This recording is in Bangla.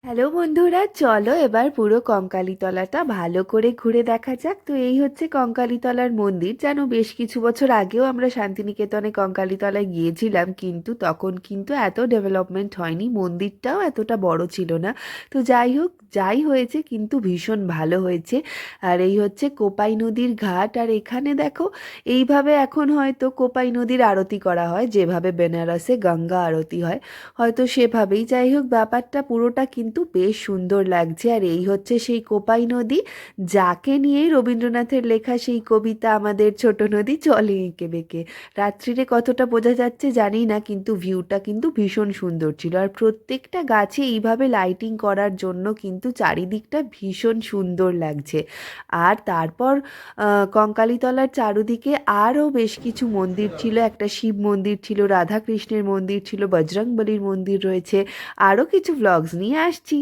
হ্যালো বন্ধুরা, চলো এবার পুরো কঙ্কালীতলাটা ভালো করে ঘুরে দেখা যাক। তো এই হচ্ছে কঙ্কালীতলার মন্দির। জানো, বেশ কিছু বছর আগেও আমরা শান্তিনিকেতনে কঙ্কালীতলায় গিয়েছিলাম, কিন্তু তখন কিন্তু এত ডেভেলপমেন্ট হয়নি, মন্দিরটাও এতটা বড় ছিল না। তো যাই হোক, যাই হয়েছে কিন্তু ভীষণ ভালো হয়েছে। আর এই হচ্ছে কোপাই নদীর ঘাট। আর এখানে দেখো, এইভাবে এখন হয়তো কোপাই নদীর আরতি করা হয়, যেভাবে বেনারসে গঙ্গা আরতি হয়, হয়তো সেভাবেই। যাই হোক, ব্যাপারটা পুরোটা কিন্তু বেশ সুন্দর লাগছে। আর এই হচ্ছে সেই কোপাই নদী, যাকে নিয়েই রবীন্দ্রনাথের লেখা সেই কবিতা আমাদের ছোট নদী চলে এঁকে বেঁকে। রাত্রিরে কতটা বোঝা যাচ্ছে জানি না, কিন্তু ভিউটা কিন্তু ভীষণ সুন্দর ছিল। আর প্রত্যেকটা গাছে এইভাবে লাইটিং করার জন্য কিন্তু চারিদিকটা ভীষণ সুন্দর লাগছে। আর তারপর কঙ্কালীতলার চারুদিকে আরও বেশ কিছু মন্দির ছিল। একটা শিব মন্দির ছিল, রাধাকৃষ্ণের মন্দির ছিল, বজরংবলীর মন্দির রয়েছে। আরও কিছু ভ্লগস নিয়ে আসছি।